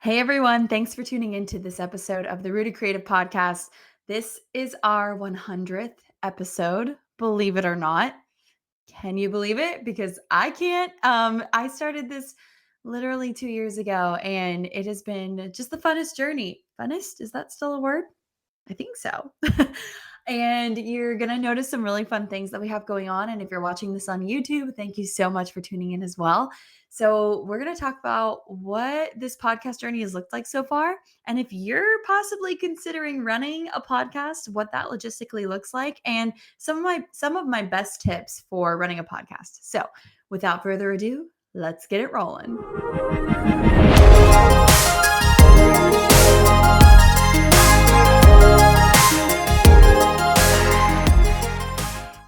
Hey everyone, thanks for tuning into this episode of the Rooted Creative Podcast. This is our 100th episode, believe it or not. Can you believe it? Because I can't. I started this literally 2 years ago, and it has been just the funnest journey. Funnest? Is that still a word? I think so. And you're going to notice some really fun things that we have going on. And if you're watching this on YouTube, thank you so much for tuning in as well. So, we're going to talk about what this podcast journey has looked like so far. And if you're possibly considering running a podcast, what that logistically looks like, and some of my best tips for running a podcast. So, without further ado, let's get it rolling.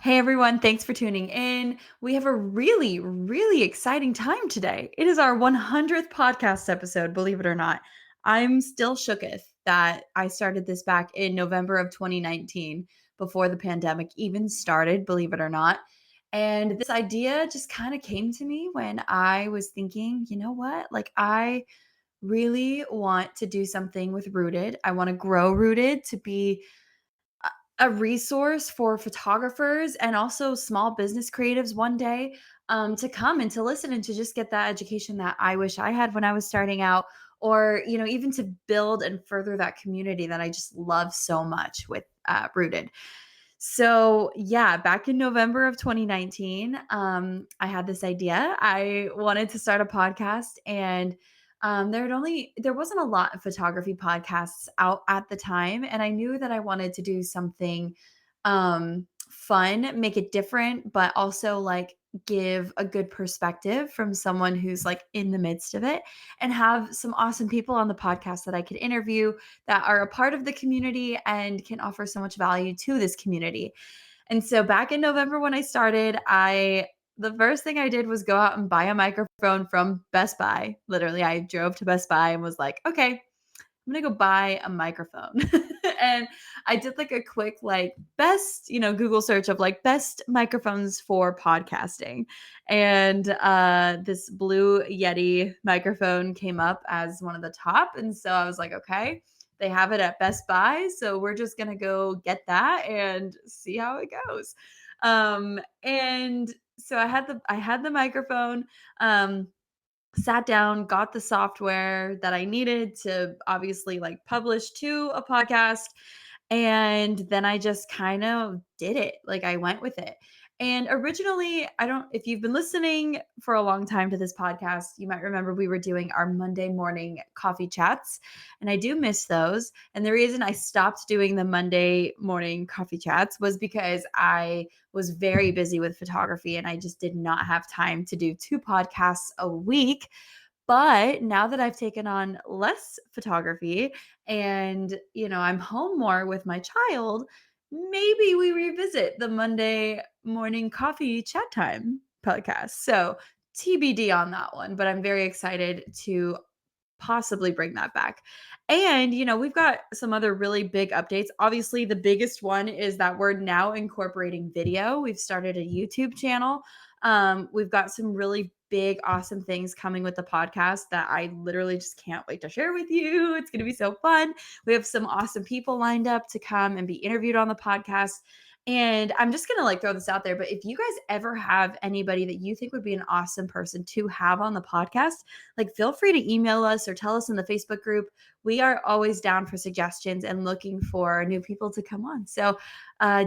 Hey everyone, thanks for tuning in. We have a really, really exciting time today. It is our 100th podcast episode, believe it or not. I'm still shooketh that I started this back in November of 2019 before the pandemic even started, believe it or not. And this idea just kind of came to me when I was thinking, you know what? I really want to do something with Rooted. I want to grow Rooted to be a resource for photographers and also small business creatives one day, to come and to listen and to just get that education that I wish I had when I was starting out, or even to build and further that community that I just love so much with Rooted. So yeah, back in November of 2019, I had this idea. I wanted to start a podcast, and there wasn't a lot of photography podcasts out at the time, and I knew that I wanted to do something fun, make it different, but also give a good perspective from someone who's in the midst of it, and have some awesome people on the podcast that I could interview that are a part of the community and can offer so much value to this community. And so back in November when I started, the first thing I did was go out and buy a microphone from Best Buy. Literally, I drove to Best Buy and was like, okay, I'm going to go buy a microphone. And I did a quick best, Google search of best microphones for podcasting. And this blue Yeti microphone came up as one of the top. And so I was like, okay, they have it at Best Buy. So we're just going to go get that and see how it goes. And so I had the microphone. Sat down, got the software that I needed to obviously publish to a podcast. And then I just kind of did it. I went with it. And originally, I don't, if you've been listening for a long time to this podcast, you might remember we were doing our Monday morning coffee chats. And I do miss those. And the reason I stopped doing the Monday morning coffee chats was because I was very busy with photography and I just did not have time to do 2 podcasts a week. But now that I've taken on less photography and, I'm home more with my child, maybe we revisit the Monday morning coffee chat time podcast. So TBD on that one, but I'm very excited to possibly bring that back. And, we've got some other really big updates. Obviously, the biggest one is that we're now incorporating video. We've started a YouTube channel. We've got some really big, awesome things coming with the podcast that I literally just can't wait to share with you. It's going to be so fun. We have some awesome people lined up to come and be interviewed on the podcast. And I'm just going to throw this out there, but if you guys ever have anybody that you think would be an awesome person to have on the podcast, feel free to email us or tell us in the Facebook group. We are always down for suggestions and looking for new people to come on. So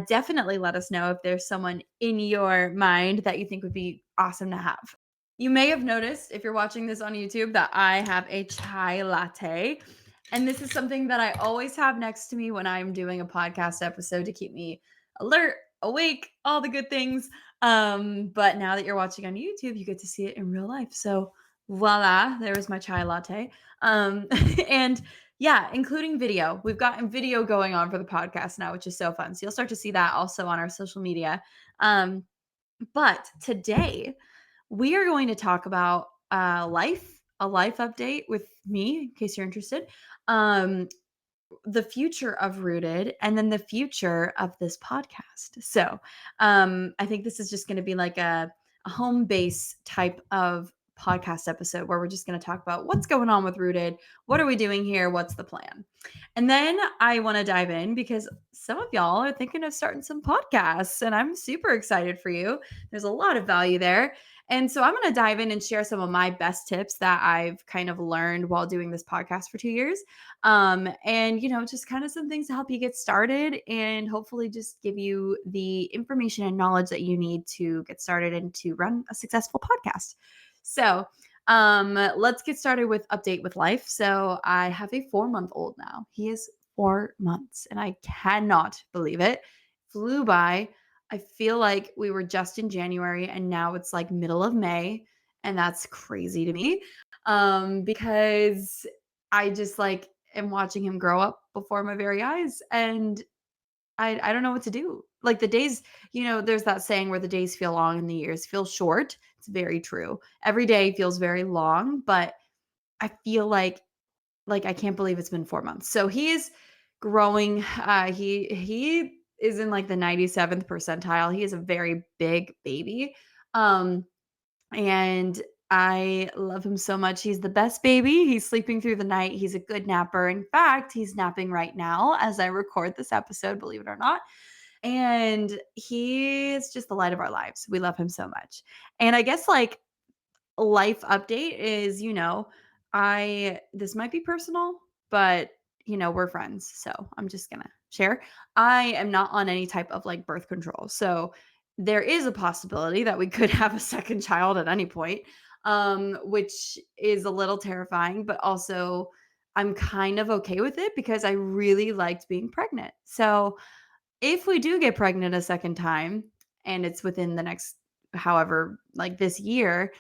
definitely let us know if there's someone in your mind that you think would be awesome to have. You may have noticed, if you're watching this on YouTube, that I have a chai latte. And this is something that I always have next to me when I'm doing a podcast episode to keep me alert, awake, all the good things. But now that you're watching on YouTube, you get to see it in real life. So voila, there was my chai latte. And yeah, including video. We've gotten video going on for the podcast now, which is so fun. So you'll start to see that also on our social media. But today we are going to talk about a life update with me, in case you're interested. The future of Rooted, and then the future of this podcast. So I think this is just going to be a home base type of podcast episode where we're just going to talk about what's going on with Rooted. What are we doing here? What's the plan? And then I want to dive in because some of y'all are thinking of starting some podcasts, and I'm super excited for you. There's a lot of value there. And so I'm going to dive in and share some of my best tips that I've kind of learned while doing this podcast for 2 years. And, just kind of some things to help you get started and hopefully just give you the information and knowledge that you need to get started and to run a successful podcast. So, let's get started with update with life. So I have a 4-month-old now. He is 4 months and I cannot believe it. Flew by. I feel like we were just in January and now it's like middle of May. And that's crazy to me. Because I just like am watching him grow up before my very eyes. And I don't know what to do. Like the days, there's that saying where the days feel long and the years feel short. It's very true. Every day feels very long, but I feel like I can't believe it's been 4 months. So he is growing. He is in like the 97th percentile. He is a very big baby. Um and I love him so much. He's the best baby. He's sleeping through the night. He's a good napper. In fact, he's napping right now as I record this episode, believe it or not. And he is just the light of our lives. We love him so much. And I guess like life update is, this might be personal, but we're friends. So I'm just gonna share. I am not on any type of like birth control. So there is a possibility that we could have a second child at any point. Which is a little terrifying, but also I'm kind of okay with it because I really liked being pregnant. So if we do get pregnant a second time and it's within the next however like this year,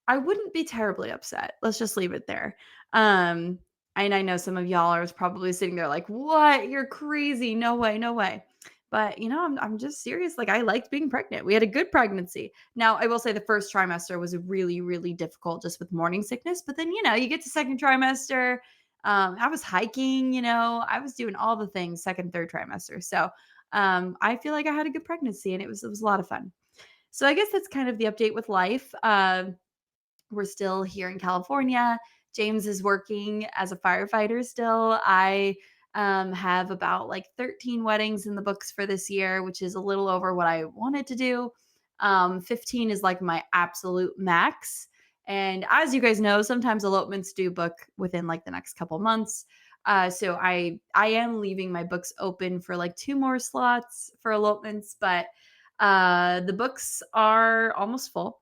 I wouldn't be terribly upset. Let's just leave it there. Um and I know some of y'all are probably sitting there like, "What? You're crazy. No way, no way." But, I'm just serious. Like I liked being pregnant. We had a good pregnancy. Now, I will say the first trimester was really really difficult just with morning sickness, but then, you get to second trimester, I was hiking, I was doing all the things second, third trimester. So, I feel like I had a good pregnancy and it was a lot of fun. So I guess that's kind of the update with life. We're still here in California. James is working as a firefighter still. I have about like 13 weddings in the books for this year, which is a little over what I wanted to do. 15 is like my absolute max. And as you guys know, sometimes elopements do book within like the next couple months. So I am leaving my books open for like 2 more slots for elopements, but the books are almost full.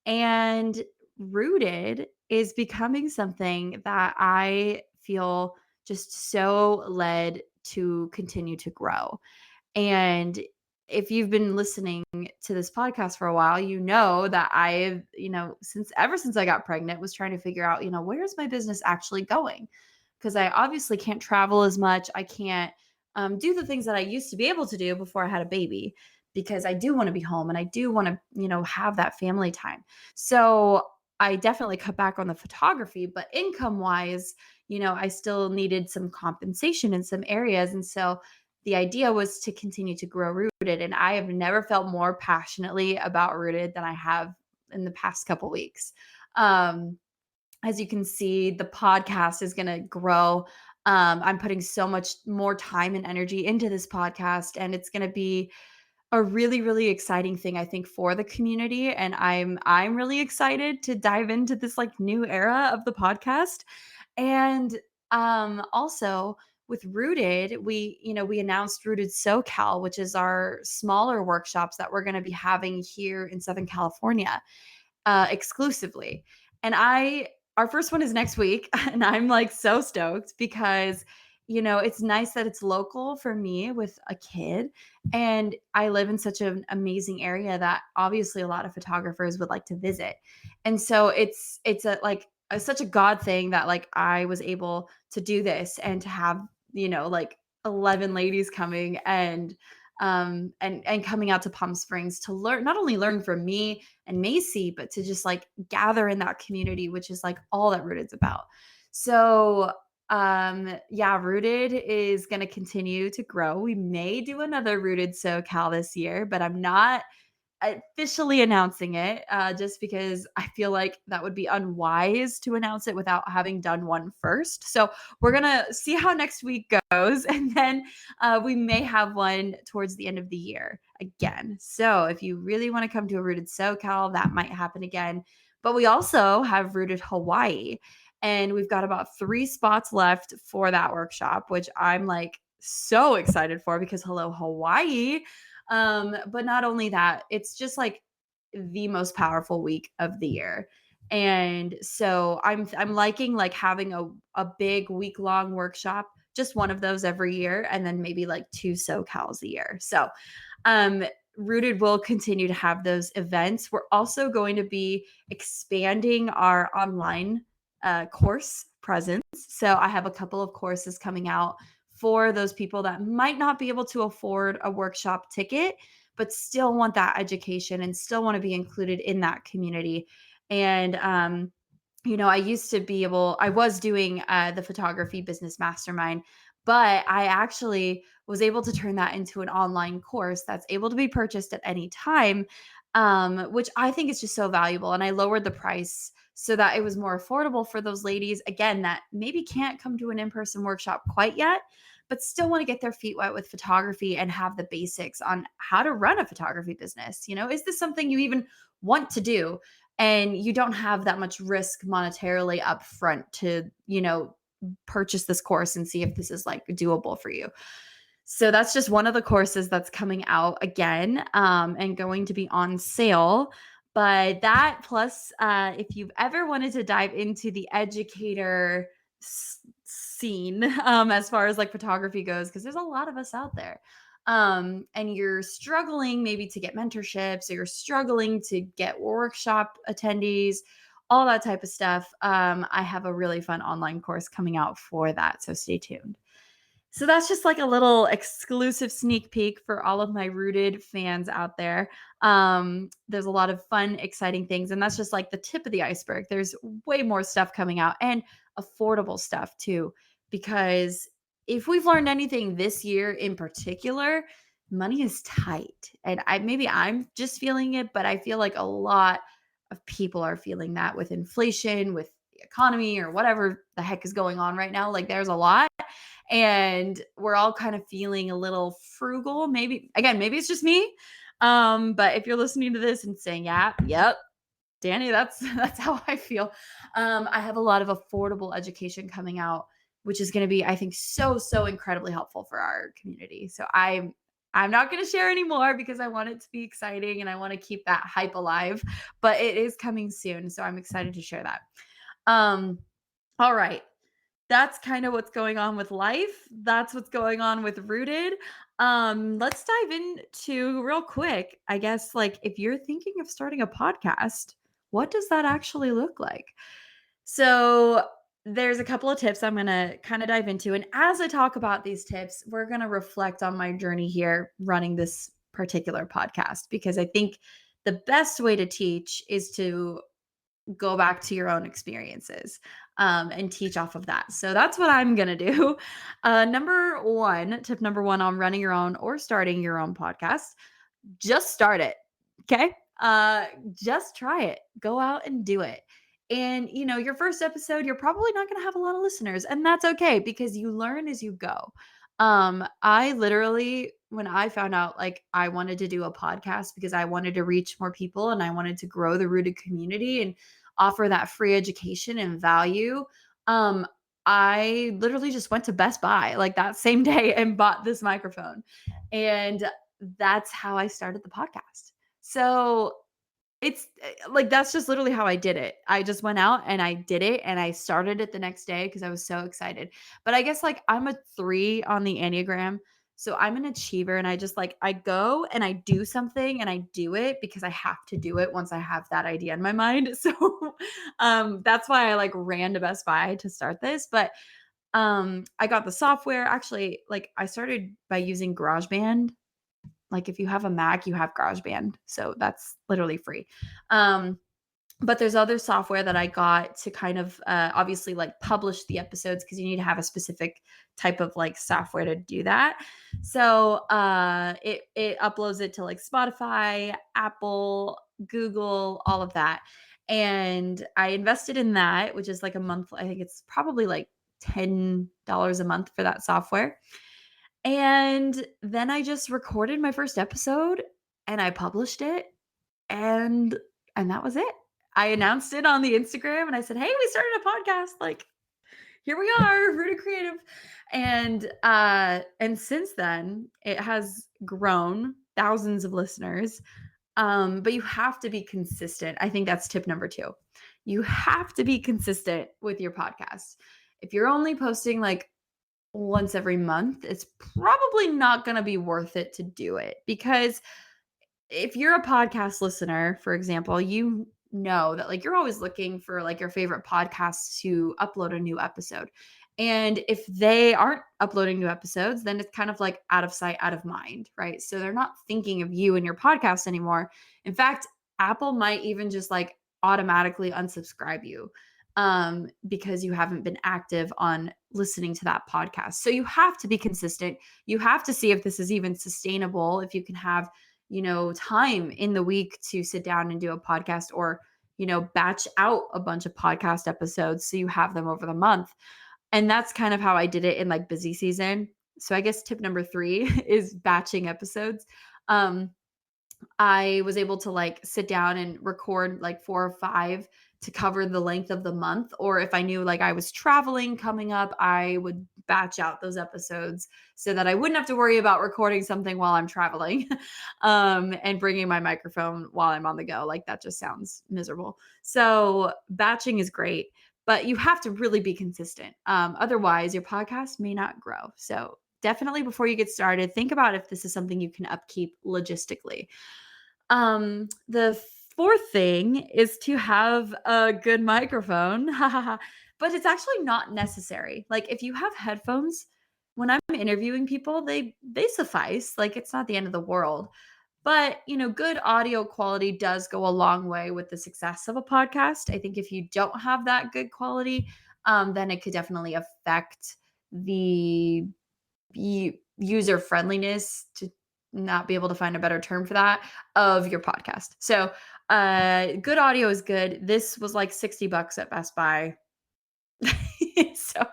And Rooted is becoming something that I feel just so led to continue to grow. And if you've been listening to this podcast for a while, you know that I've, since I got pregnant, was trying to figure out, where's my business actually going? Because I obviously can't travel as much. I can't do the things that I used to be able to do before I had a baby because I do want to be home and I do want to, have that family time. So I definitely cut back on the photography, but income wise, I still needed some compensation in some areas. And so the idea was to continue to grow Rooted. And I have never felt more passionately about Rooted than I have in the past couple weeks. As you can see, the podcast is going to grow. I'm putting so much more time and energy into this podcast, and it's going to be a really really exciting thing I think for the community, and I'm really excited to dive into this like new era of the podcast. And also with Rooted, we announced Rooted SoCal, which is our smaller workshops that we're going to be having here in Southern California exclusively. And our first one is next week, and I'm like so stoked because it's nice that it's local for me with a kid, and I live in such an amazing area that obviously a lot of photographers would like to visit. And so it's such a god thing that like I was able to do this and to have, like 11 ladies coming and coming out to Palm Springs to learn, not only learn from me and Macy, but to just like gather in that community, which is like all that Rooted's about. So yeah, Rooted is going to continue to grow. We may do another Rooted SoCal this year, but I'm not officially announcing it, just because I feel like that would be unwise to announce it without having done one first. So we're gonna see how next week goes, and then we may have one towards the end of the year again. So if you really want to come to a Rooted SoCal, that might happen again. But we also have Rooted Hawaii, and we've got about 3 spots left for that workshop, which I'm like so excited for because hello, Hawaii. But not only that, it's just like the most powerful week of the year. And so I'm liking like having a big week long workshop, just one of those every year, and then maybe like 2 SoCals a year. So um Rooted will continue to have those events. We're also going to be expanding our online course presence. So I have a couple of courses coming out for those people that might not be able to afford a workshop ticket, but still want that education and still want to be included in that community. And I used to be able, I was doing the photography business mastermind, but I actually was able to turn that into an online course that's able to be purchased at any time, which I think is just so valuable. And I lowered the price so that it was more affordable for those ladies, again, that maybe can't come to an in person workshop quite yet, but still want to get their feet wet with photography and have the basics on how to run a photography business. Is this something you even want to do? And you don't have that much risk monetarily up front to, purchase this course and see if this is like doable for you. So that's just one of the courses that's coming out again, and going to be on sale. But that plus, if you've ever wanted to dive into the educator scene, as far as like photography goes, because there's a lot of us out there, and you're struggling maybe to get mentorships, or you're struggling to get workshop attendees, all that type of stuff. I have a really fun online course coming out for that. So stay tuned. So that's just like a little exclusive sneak peek for all of my Rooted fans out there. There's a lot of fun, exciting things, and that's just like the tip of the iceberg. There's way more stuff coming out and affordable stuff too, because if we've learned anything this year in particular, money is tight. And maybe I'm just feeling it, but I feel like a lot of people are feeling that with inflation, with the economy, or whatever the heck is going on right now. Like there's a lot, and we're all kind of feeling a little frugal. Maybe it's just me. But if you're listening to this and saying, yeah, yep, Danny, that's that's how I feel. I have a lot of affordable education coming out, which is going to be, I think, so incredibly helpful for our community. So I'm not going to share anymore because I want it to be exciting and I want to keep that hype alive, but it is coming soon. So I'm excited to share that. All right. That's kind of what's going on with life. That's what's going on with Rooted. Let's dive into real quick. I guess, like, if you're thinking of starting a podcast, what does that actually look like? So, there's a couple of tips I'm going to kind of dive into. And as I talk about these tips, we're going to reflect on my journey here running this particular podcast, because I think the best way to teach is to go back to your own experiences, and teach off of that. So that's what I'm going to do. Tip number one on running your own or starting your own podcast: just start it. Okay. Just try it. Go out and do it. And your first episode, you're probably not going to have a lot of listeners, and that's okay because you learn as you go. I literally, when I found out like I wanted to do a podcast because I wanted to reach more people and I wanted to grow the Rooted community and offer that free education and value, I literally just went to Best Buy like that same day and bought this microphone. And that's how I started the podcast. So it's like that's just literally how I did it. I just went out and I did it and I started it the next day because I was so excited. But I guess like I'm a 3 on the Enneagram. So I'm an achiever, and I just like I go and I do something and I do it because I have to do it once I have that idea in my mind. So that's why I like ran to Best Buy to start this. But I got the software. Actually, like I started by using GarageBand. Like if you have a Mac, you have GarageBand. So that's literally free. Um But there's other software that I got to kind of obviously like publish the episodes because you need to have a specific type of like software to do that. So it uploads it to like Spotify, Apple, Google, all of that. And I invested in that, which is like a month. I think it's probably like $10 a month for that software. And then I just recorded my first episode and I published it and that was it. I announced it on the Instagram and I said, "Hey, we started a podcast. Like, here we are, Rooted Creative." And since then, it has grown thousands of listeners. But you have to be consistent. I think that's tip number 2. You have to be consistent with your podcast. If you're only posting like once every month, it's probably not going to be worth it to do it because if you're a podcast listener, for example, you know that like you're always looking for like your favorite podcasts to upload a new episode. And if they aren't uploading new episodes, then it's kind of like out of sight, out of mind, right? So they're not thinking of you and your podcast anymore. In fact, Apple might even just like automatically unsubscribe you because you haven't been active on listening to that podcast. So you have to be consistent. You have to see if this is even sustainable, if you can have time in the week to sit down and do a podcast or, batch out a bunch of podcast episodes so you have them over the month. And that's kind of how I did it in like busy season. So I guess tip number 3 is batching episodes. Um, I was able to like sit down and record like 4 or 5 to cover the length of the month. Or if I knew like I was traveling coming up, I would batch out those episodes so that I wouldn't have to worry about recording something while I'm traveling and bringing my microphone while I'm on the go. Like that just sounds miserable. So batching is great, but you have to really be consistent. Otherwise, your podcast may not grow. So definitely before you get started, think about if this is something you can upkeep logistically. The fourth thing is to have a good microphone. But it's actually not necessary. Like if you have headphones, when I'm interviewing people, they suffice. Like it's not the end of the world. But, good audio quality does go a long way with the success of a podcast. I think if you don't have that good quality, then it could definitely affect the user friendliness, to not be able to find a better term for that, of your podcast. So good audio is good. This was like $60 at Best Buy. So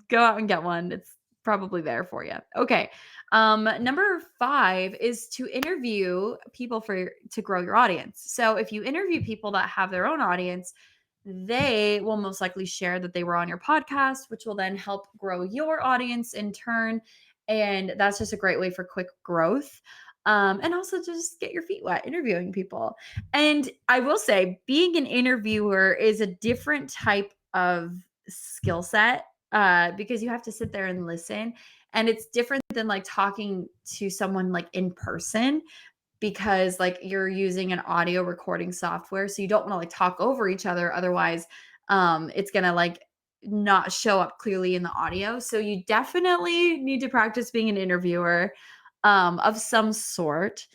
go out and get one. It's probably there for you. Okay. Number 5 is to interview people to grow your audience. So if you interview people that have their own audience, they will most likely share that they were on your podcast, which will then help grow your audience in turn. And that's just a great way for quick growth. And also just get your feet wet interviewing people. And I will say, being an interviewer is a different type of skill set because you have to sit there and listen. And it's different than like talking to someone like in person because like you're using an audio recording software. So you don't want to like talk over each other. Otherwise, it's going to like not show up clearly in the audio. So you definitely need to practice being an interviewer of some sort.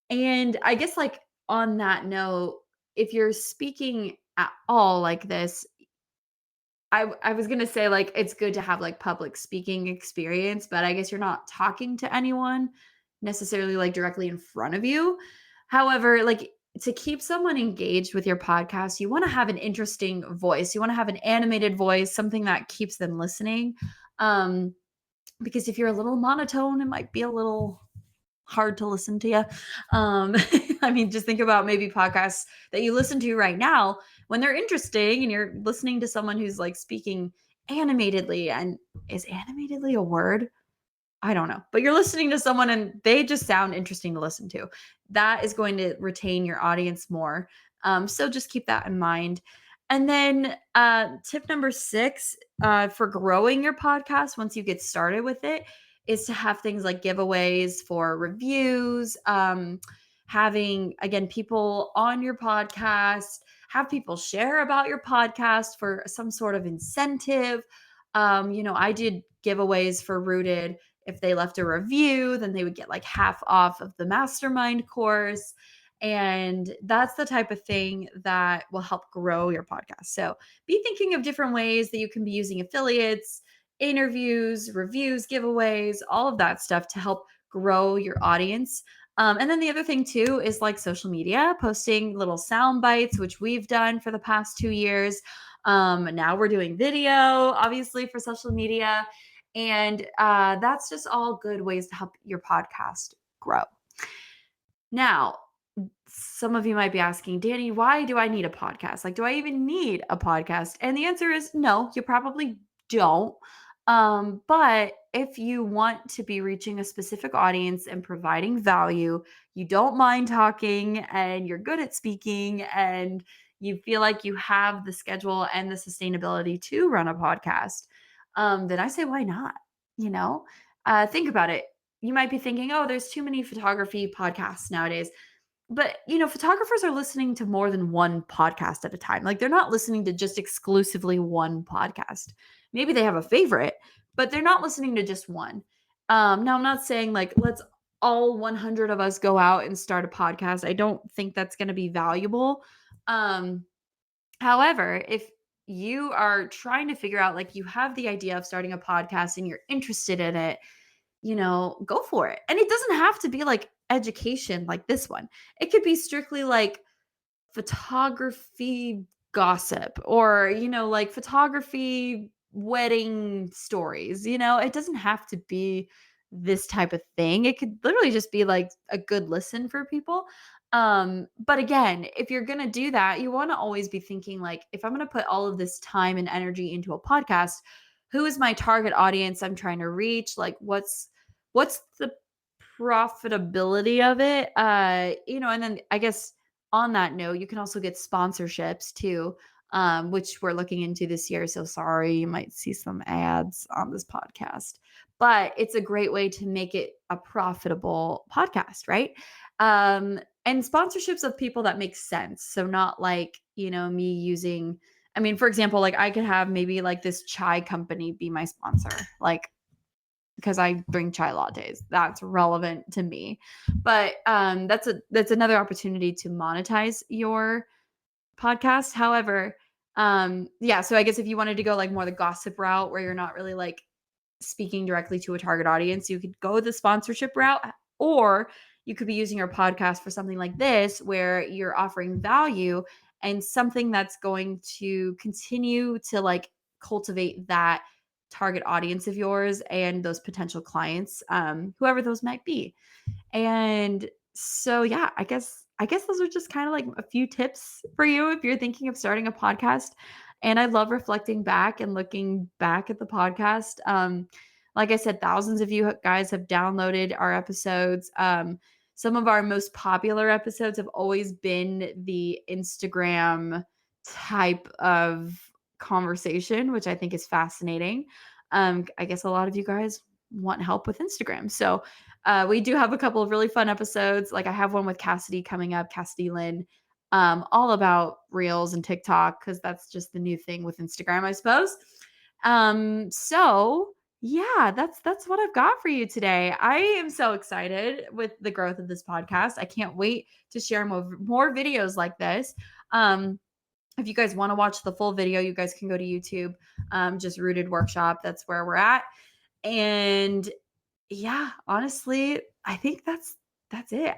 And I guess like on that note, if you're speaking at all like this, I was gonna say like it's good to have like public speaking experience, but I guess you're not talking to anyone necessarily like directly in front of you. However, like to keep someone engaged with your podcast, you want to have an interesting voice. You want to have an animated voice, something that keeps them listening. Um, because if you're a little monotone, it might be a little hard to listen to you. I mean, just think about maybe podcasts that you listen to right now when they're interesting and you're listening to someone who's like speaking animatedly. And is animatedly a word? I don't know, but you're listening to someone and they just sound interesting to listen to. That is going to retain your audience more. So just keep that in mind. And then tip number 6 for growing your podcast once you get started with it is to have things like giveaways for reviews, having, again, people on your podcast, have people share about your podcast for some sort of incentive. I did giveaways for Rooted. If they left a review, then they would get like half off of the mastermind course. And that's the type of thing that will help grow your podcast. So be thinking of different ways that you can be using affiliates, interviews, reviews, giveaways, all of that stuff to help grow your audience. And then the other thing too is like social media, posting little sound bites, which we've done for the past 2 years. Now we're doing video, obviously, for social media. And that's just all good ways to help your podcast grow. Now, some of you might be asking, Danny, why do I need a podcast? Like, do I even need a podcast? And the answer is no, you probably don't. But if you want to be reaching a specific audience and providing value, you don't mind talking and you're good at speaking and you feel like you have the schedule and the sustainability to run a podcast, then I say, why not? You know, think about it. You might be thinking, oh, there's too many photography podcasts nowadays. But, photographers are listening to more than one podcast at a time. Like, they're not listening to just exclusively one podcast. Maybe they have a favorite, but they're not listening to just one. Now, I'm not saying like, let's all 100 of us go out and start a podcast. I don't think that's going to be valuable. Um, However, if you are trying to figure out, like, you have the idea of starting a podcast and you're interested in it, go for it. And it doesn't have to be like education like this one. It could be strictly like photography gossip or, like photography wedding stories. It doesn't have to be this type of thing. It could literally just be like a good listen for people. But again, if you're going to do that, you want to always be thinking like, if I'm going to put all of this time and energy into a podcast, who is my target audience I'm trying to reach? Like, what's the profitability of it? And then I guess on that note, you can also get sponsorships too, which we're looking into this year. So sorry, you might see some ads on this podcast, but it's a great way to make it a profitable podcast, right? And sponsorships of people that make sense. So not like, me using, I mean, for example, like I could have maybe like this chai company be my sponsor, like because I drink chai lattes. That's relevant to me. But that's another opportunity to monetize your podcast. However, yeah, so I guess if you wanted to go like more the gossip route where you're not really like speaking directly to a target audience, you could go the sponsorship route, or you could be using your podcast for something like this where you're offering value and something that's going to continue to like cultivate that target audience of yours and those potential clients, whoever those might be. And so yeah, I guess those are just kind of like a few tips for you if you're thinking of starting a podcast. And I love reflecting back and looking back at the podcast. Like I said, thousands of you guys have downloaded our episodes. Some of our most popular episodes have always been the Instagram type of conversation, which I think is fascinating. I guess a lot of you guys want help with Instagram. So we do have a couple of really fun episodes. Like I have one with Cassidy coming up, Cassidy Lynn, all about Reels and TikTok, because that's just the new thing with Instagram, I suppose. So yeah, that's what I've got for you today. I am so excited with the growth of this podcast. I can't wait to share more videos like this. If you guys want to watch the full video, you guys can go to YouTube, just Rooted Workshop. That's where we're at. And yeah, honestly, I think that's it.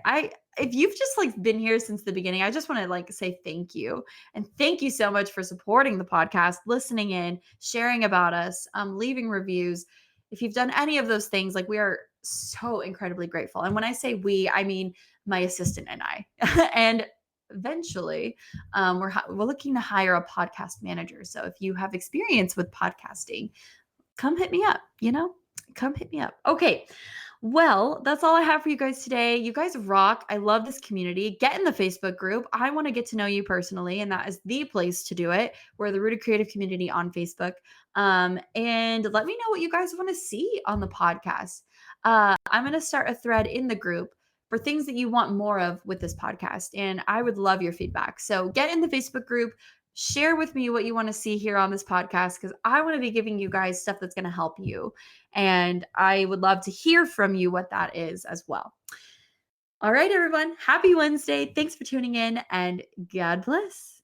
If you've just like been here since the beginning, I just want to like say thank you. And thank you so much for supporting the podcast, listening in, sharing about us, leaving reviews. If you've done any of those things, like we are so incredibly grateful. And when I say we, I mean my assistant and I. And eventually, we're looking to hire a podcast manager. So if you have experience with podcasting, come hit me up, come hit me up. Okay. Well, that's all I have for you guys today. You guys rock. I love this community. Get in the Facebook group. I want to get to know you personally, and that is the place to do it. We're the Rooted Creative Community on Facebook. And let me know what you guys want to see on the podcast. I'm going to start a thread in the group for things that you want more of with this podcast. And I would love your feedback. So get in the Facebook group, share with me what you want to see here on this podcast, because I want to be giving you guys stuff that's going to help you. And I would love to hear from you what that is as well. All right, everyone. Happy Wednesday. Thanks for tuning in and God bless.